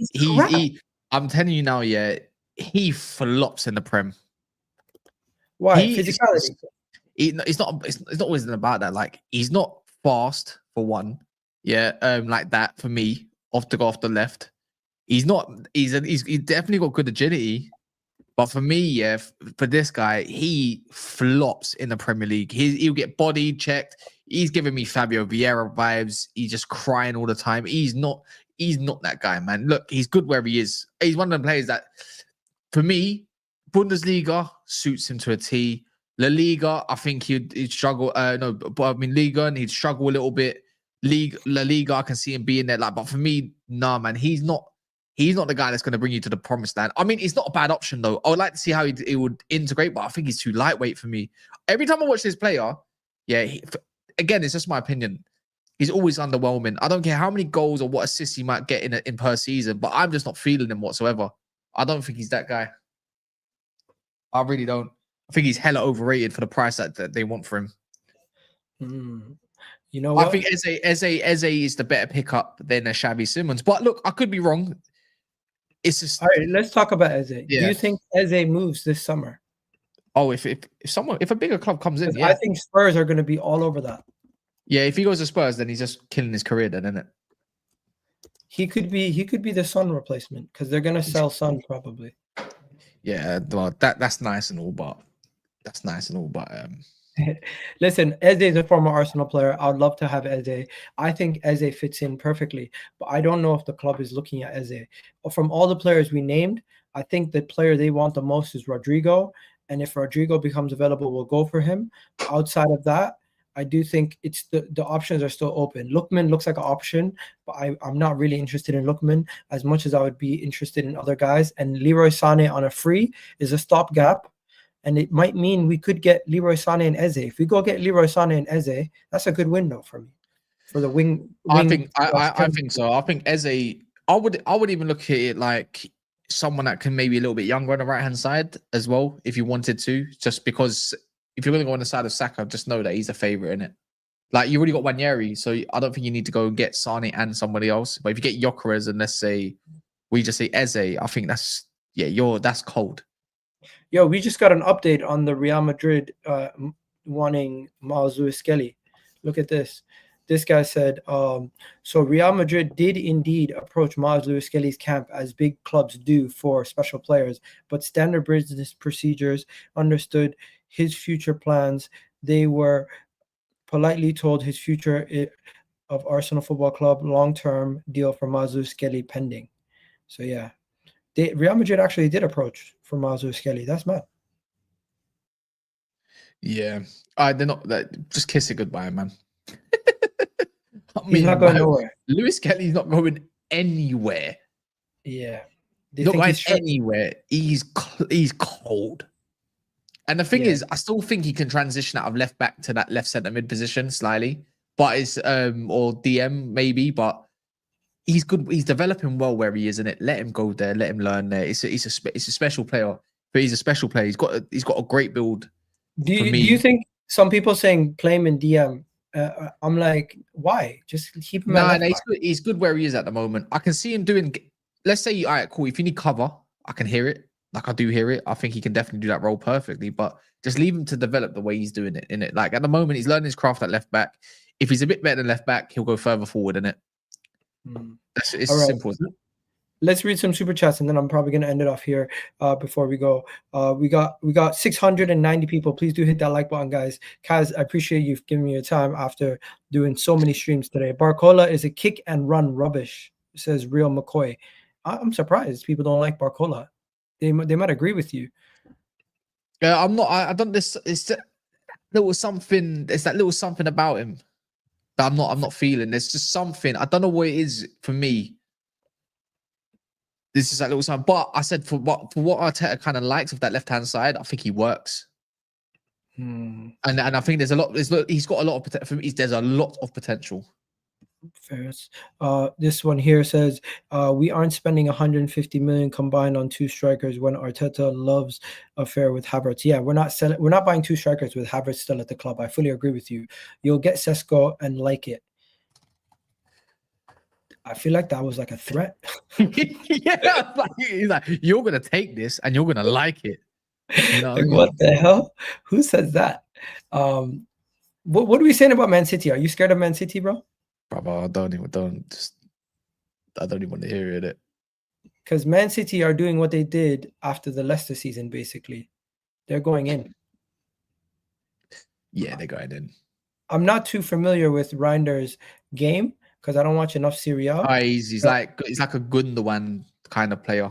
I'm telling you now, yeah, he flops in the Prem. Why? Physicality. It's not always about that. Like, he's not fast for one. Yeah, like that for me. Off the left. He's definitely got good agility. But for me, yeah, for this guy, he flops in the Premier League. He'll get body checked. He's giving me Fabio Vieira vibes. He's just crying all the time. He's not that guy, man. Look, he's good where he is. He's one of the players that, for me, Bundesliga suits him to a T. La Liga, I think he'd struggle. Liga, and he'd struggle a little bit. La Liga, I can see him being there. But for me, nah, man, he's not the guy that's going to bring you to the promised land. I mean, it's not a bad option though. I would like to see how he would integrate, but I think he's too lightweight for me. Every time I watch this player, yeah, again, it's just my opinion. He's always underwhelming. I don't care how many goals or what assists he might get in per season, but I'm just not feeling him whatsoever. I don't think he's that guy. I really don't. I think he's hella overrated for the price that they want for him. You know what? I think Eze is the better pickup than a Xavi Simons. But look, I could be wrong. It's just all right. Let's talk about Eze. Yeah. Do you think Eze moves this summer? Oh, if a bigger club comes in, yeah. I think Spurs are going to be all over that. Yeah, if he goes to Spurs, then he's just killing his career, then, isn't it? He could be the Son replacement because they're going to sell Son probably. Yeah, well, that's nice and all, but Listen, Eze is a former Arsenal player. I would love to have Eze. I think Eze fits in perfectly, but I don't know if the club is looking at Eze. From all the players we named, I think the player they want the most is Rodrygo, and if Rodrygo becomes available, we'll go for him. Outside of that, I do think it's the options are still open. Lookman looks like an option, but I'm not really interested in Lookman as much as I would be interested in other guys. And Leroy Sane on a free is a stopgap. And it might mean we could get Leroy Sane and Eze. If we go get Leroy Sane and Eze, that's a good window for me. For the wing. I think so. I think Eze, I would even look at it like someone that can maybe a little bit younger on the right-hand side as well, if you wanted to. Just because if you're going to go on the side of Saka, just know that he's a favourite in it. Like, you already got Wanyeri, so I don't think you need to go and get Sane and somebody else. But if you get Gyökeres and let's say we just say Eze, I think that's cold. Yo, we just got an update on the Real Madrid wanting Myles Lewis-Skelly. Look at this. This guy said, so Real Madrid did indeed approach Myles Lewis-Skelly's camp as big clubs do for special players, but standard business procedures understood his future plans. They were politely told his future of Arsenal Football Club long-term deal for Myles Lewis-Skelly pending. So, yeah. Real Madrid actually did approach for Myles Lewis-Skelly. That's mad. Yeah. They're not. Just kiss it goodbye, man. He's not going nowhere. Lewis Kelly's not going anywhere. Yeah. Not going anywhere. He's cold. And the thing is, I still think he can transition out of left back to that left centre mid position slightly. But it's or DM maybe, but he's good. He's developing well where he is, isn't it? Let him go there. Let him learn there. It's a special player, but he's a special player. He's got a great build. Do you think some people saying play him in DM? I'm like, why? Just keep him. No, he's good where he is at the moment. I can see him doing. Let's say, all right, cool. If you need cover, I can hear it. Like I do hear it. I think he can definitely do that role perfectly. But just leave him to develop the way he's doing it. In it, like at the moment, he's learning his craft at left back. If he's a bit better than left back, he'll go further forward in it. It's All right. simple, isn't it? Let's read some super chats and then I'm probably going to end it off here before we go. We got 690 people. Please do hit that like button, guys. Kaz, I appreciate you giving me your time after doing so many streams today. Barcola is a kick and run rubbish, says Real McCoy. I'm surprised people don't like Barcola. They might agree with you. Yeah, I'm not. I don't. It's that little something. It's that little something about him that I'm not feeling. There's just something. I don't know what it is for me. This is that little something. But I said for what Arteta kind of likes of that left hand side, I think he works. And I think there's a lot. He's got a lot of potential. For me, there's a lot of potential. Ferris. This one here says we aren't spending 150 million combined on two strikers when Arteta loves affair with Havertz. Yeah, we're not buying two strikers with Havertz still at the club. I fully agree with you. You'll get Šeško and like it. I feel like that was like a threat. Yeah, he's like, you're gonna take this and you're gonna like it. You know, like, what the hell? Who says that? What are we saying about Man City? Are you scared of Man City, bro? Brother, I don't even want to hear it. Because Man City are doing what they did after the Leicester season, basically. They're going in. Yeah, they're going in. I'm not too familiar with Reijnders' game because I don't watch enough Serie A. He's like a Gundogan kind of player.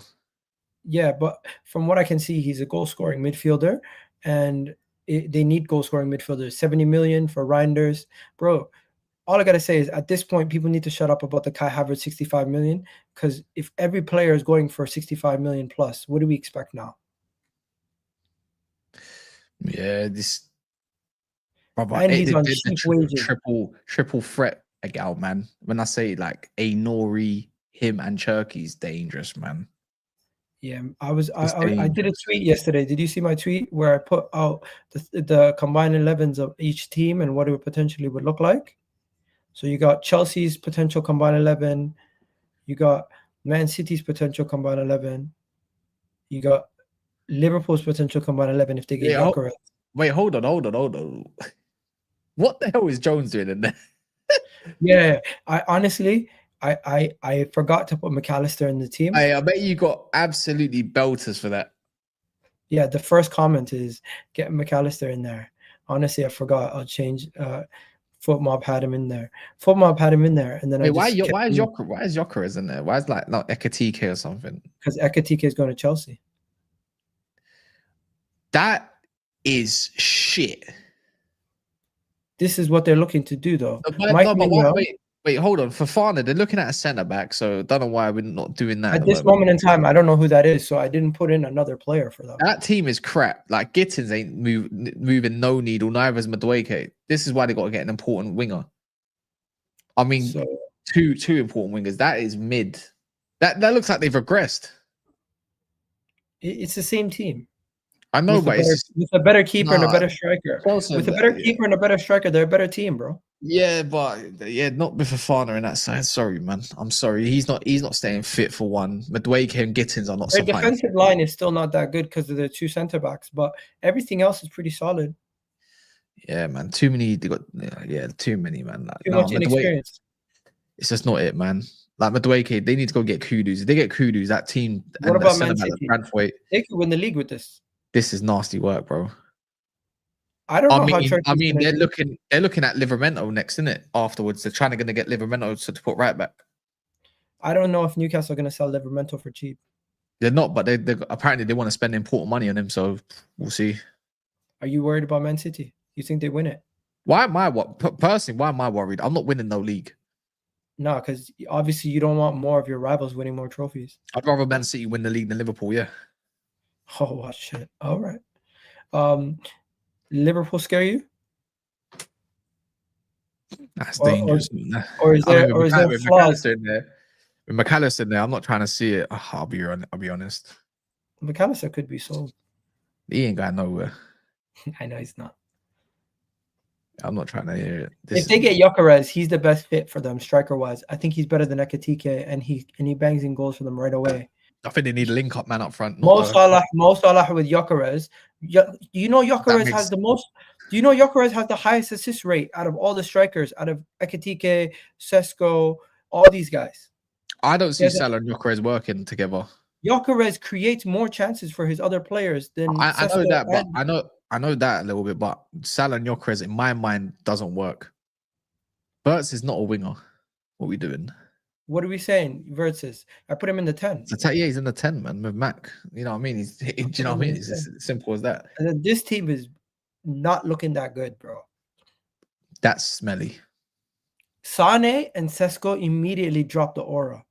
Yeah, but from what I can see, he's a goal-scoring midfielder, and they need goal-scoring midfielders. 70 million for Reijnders. Bro, all I got to say is at this point, people need to shut up about the Kai Havertz 65 million because if every player is going for 65 million plus, what do we expect now? Yeah, this... Brother, and he's on cheap wages. Triple threat, Egal, man. When I say like Nori, him and Cherky's dangerous, man. Yeah, I did a tweet yesterday. Did you see my tweet where I put out the combined 11s of each team and what it potentially would look like? So you got Chelsea's potential combined 11. You got Man City's potential combined 11. You got Liverpool's potential combined 11 if they get Gyökeres. Wait, hold on. What the hell is Jones doing in there? Yeah, I honestly, I forgot to put McAllister in the team. I bet you got absolutely belters for that. Yeah, the first comment is get McAllister in there. Honestly, I forgot. I'll change. FootMob had him in there. And then why is Gyökeres in there? Why is like not Ekatike or something? Because Ekatike is going to Chelsea. That is shit. This is what they're looking to do, though. Wait, hold on. For Fana, they're looking at a centre back, so I don't know why we're not doing that. At this moment in time, I don't know who that is, so I didn't put in another player for them. That team is crap. Like Gittens ain't moving no needle, neither is Madueke. This is why they got to get an important winger. I mean, two important wingers. That is mid. That looks like they've regressed. It's the same team. I know, but with a better keeper and a better striker. With a better keeper and a better striker, they're a better team, bro. Yeah, but not with Fofana in that side. Sorry, man. I'm sorry. He's not staying fit for one. Madueke and Gittens are not. Their defensive line is still not that good because of the two centre backs, but everything else is pretty solid. Yeah, man. Too many. They got too many, man. Like, too much inexperience. It's just not it, man. Like Madueke, they need to go get Kudus. If they get Kudus, that team. What about Man City? They could win the league with this. This is nasty work, bro. I don't know. I mean, they're looking at Livramento next, isn't it? Afterwards, they're trying to get Livramento to put right back. I don't know if Newcastle are going to sell Livramento for cheap. They're not, but they apparently they want to spend important money on him. So we'll see. Are you worried about Man City? You think they win it? Personally, why am I worried? I'm not winning no league. No, because obviously you don't want more of your rivals winning more trophies. I'd rather Man City win the league than Liverpool. Yeah. Oh, shit. All right. Liverpool scare you? That's Or- dangerous. Or is there with flaws? McAllister in there, with McAllister in there, I'm not trying to see it. I'll be honest. McAllister could be sold. He ain't got nowhere. I know he's not. I'm not trying to hear it. If they get Gyökeres, he's the best fit for them, striker-wise. I think he's better than Ekitike, and he bangs in goals for them right away. I think they need a link-up man up front. Mo Salah with Gyökeres. Do you know Gyökeres has the most? Do you know Gyökeres has the highest assist rate out of all the strikers, out of Ekitike, Šeško, all these guys? I don't see Salah and Gyökeres working together. Gyökeres creates more chances for his other players than I know that, but I know that a little bit. But Salah and Gyökeres, in my mind, doesn't work. Wirtz is not a winger. What are we doing? What are we saying? Versus, I put him in the 10. Yeah, he's in the 10, man, with Mac. You know what I mean? Do you know what I mean? It's as simple as that. And then this team is not looking that good, bro. That's smelly. Sane and Šeško immediately dropped the aura.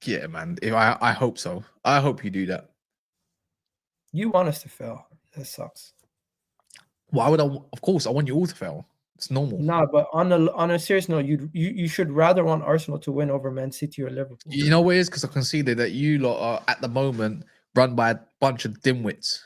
Yeah, man. I hope so. I hope you do that. You want us to fail. That sucks. Why would I? Of course, I want you all to fail. It's normal. Nah, but on a serious note, you should rather want Arsenal to win over Man City or Liverpool. You know what it is? Because I can see that you lot are at the moment run by a bunch of dimwits.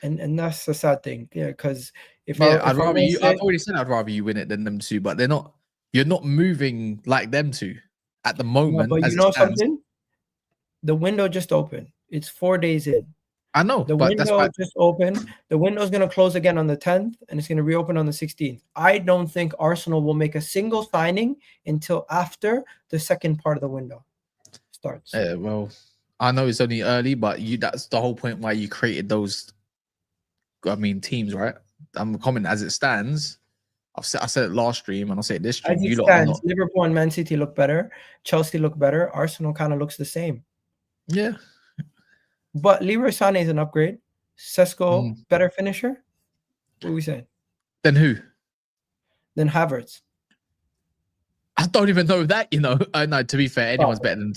And that's the sad thing. Yeah, because I'd rather you. I've already said I'd rather you win it than them two, but they're not. You're not moving like them two at the moment. No, but you know something? The window just opened. It's 4 days in. I know. The but window just opened. The window's going to close again on the 10th, and it's going to reopen on the 16th. I don't think Arsenal will make a single signing until after the second part of the window starts. Well, I know it's only early, but that's the whole point why you created those. I mean, teams, right? I'm commenting as it stands. I said it last stream, and I'll say it this stream. As it stands, Liverpool and Man City look better. Chelsea look better. Arsenal kind of looks the same. Yeah. But Leroy Sane is an upgrade. Šeško, better finisher. What are we saying? Then who? Then Havertz. I don't even know that. You know, no. To be fair, anyone's better than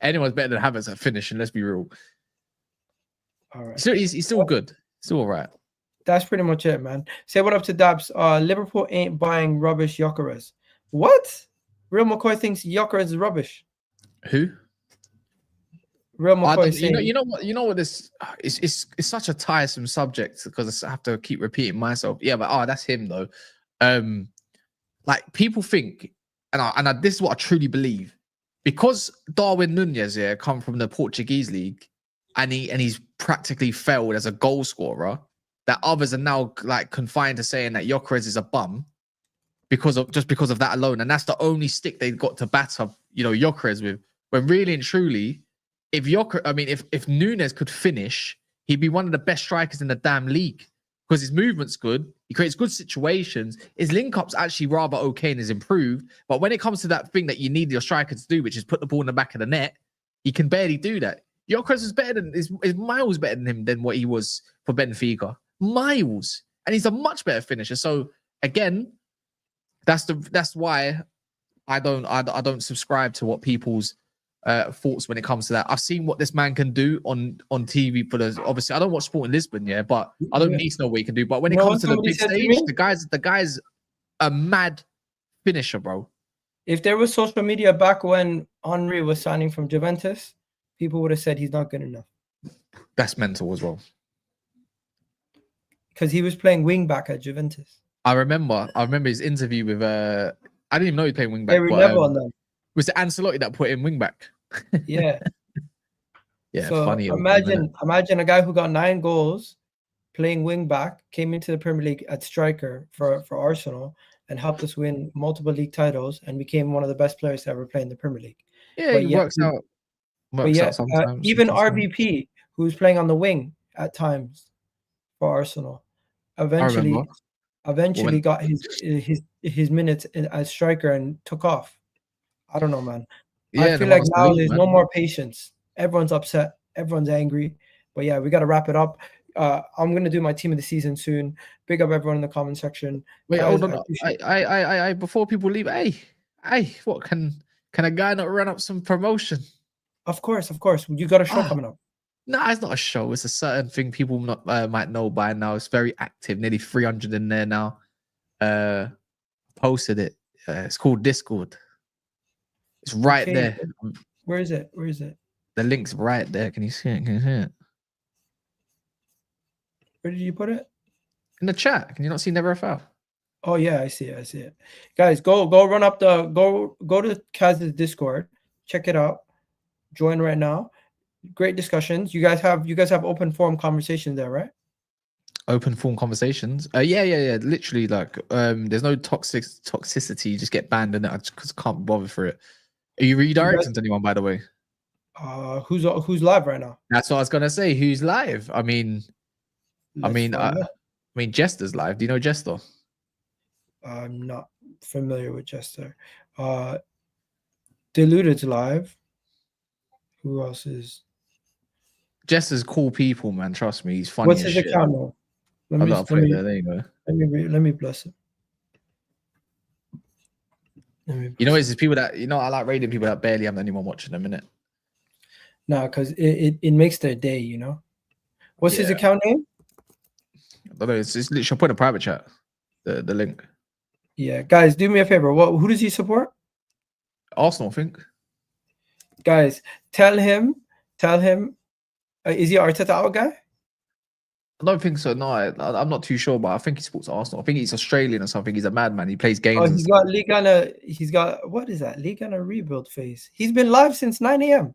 Havertz at finishing. Let's be real. All right. So he's still good. Still all right. That's pretty much it, man. Say what up to Dabs. Liverpool ain't buying rubbish Gyökeres. What? Real McCoy thinks Gyökeres is rubbish. Who? Real McCoy saying, you know what this it's such a tiresome subject because I have to keep repeating myself. Yeah, but that's him though. Like people think, and this is what I truly believe, because Darwin Núñez here come from the Portuguese league, and he's practically failed as a goal scorer, that others are now like confined to saying that Gyökeres is a bum because of that alone, and that's the only stick they've got to batter Gyökeres with. When really and truly, if Núñez could finish, he'd be one of the best strikers in the damn league because his movement's good. He creates good situations. His link-up's actually rather okay and is improved. But when it comes to that thing that you need your striker to do, which is put the ball in the back of the net, he can barely do that. Gyökeres is miles better than him than what he was for Benfica. Miles. And he's a much better finisher. So again, that's why I don't subscribe to what people's thoughts when it comes to that. I've seen what this man can do on TV for the. Obviously, I don't watch Sport in Lisbon, but I don't need to know what he can do. But when it comes to the big stage, the guy's a mad finisher, bro. If there was social media back when Henry was signing from Juventus, people would have said he's not good enough. That's mental as well. Because he was playing wing back at Juventus. I remember his interview with I didn't even know he played wing back. Was it Ancelotti that put him wing back? Yeah. Yeah, so funny. Imagine a guy who got 9 goals playing wing back, came into the Premier League at striker for Arsenal and helped us win multiple league titles and became one of the best players to ever play in the Premier League. Yeah, it works out. Out sometimes. Even RVP, who was playing on the wing at times for Arsenal, eventually got his minutes as striker and took off. I don't know, man. Yeah, I feel like now there's no more patience. Everyone's upset. Everyone's angry. But yeah, we got to wrap it up. I'm gonna do my team of the season soon. Big up everyone in the comment section. Wait, Guys, hold on. I before people leave, hey, what can a guy not run up some promotion? Of course. You got a show coming up. No, it's not a show. It's a certain thing people might know by now. It's very active. Nearly 300 in there now. Posted it. It's called Discord. It's right there. Where is it? The link's right there. Can you see it? Can you see it? Where did you put it? In the chat. Can you not see Never a Foul? Oh yeah, I see it. Guys, go run up go to Kaz's Discord. Check it out. Join right now. Great discussions. You guys have open forum conversations there, right? Open forum conversations. Yeah. Literally, like, there's no toxicity. You just get banned in it. I just can't bother for it. Are you redirecting to anyone, by the way? Who's live right now? That's what I was gonna say. Who's live? I mean, Jester's live. Do you know Jester? I'm not familiar with Jester. Deluded's live. Who else is? Jester's cool people, man. Trust me, he's funny. What's his account now? There you go. Let me bless him. You know, it's people that I like raiding people that barely have anyone watching them, innit? No, because it makes their day, you know. What's his account name? I don't know. It's literally, I'll put in a private chat. The link. Yeah, guys, do me a favor. Who does he support? Arsenal, I think. Guys, tell him. Is he Arteta out guy? I don't think so. No, I'm not too sure, but I think he supports Arsenal. I think he's Australian or something. He's a madman. He plays games. Oh, he's got what is that? League on a rebuild phase. He's been live since 9 a.m.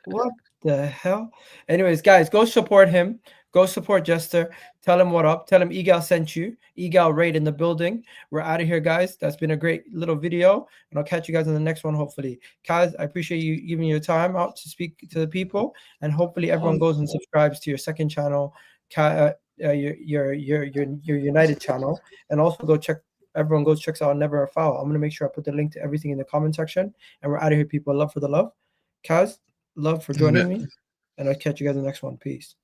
What the hell? Anyways, guys, go support him. Go support Jester. Tell him what up. Tell him Egal sent you. Egal raid in the building. We're out of here, guys. That's been a great little video. And I'll catch you guys in the next one, hopefully. Kaz, I appreciate you giving your time out to speak to the people. And hopefully everyone goes and subscribes to your second channel, your United channel. And also everyone goes checks out Never a Foul. I'm going to make sure I put the link to everything in the comment section. And we're out of here, people. Love for the love. Kaz, love for joining me. And I'll catch you guys in the next one. Peace.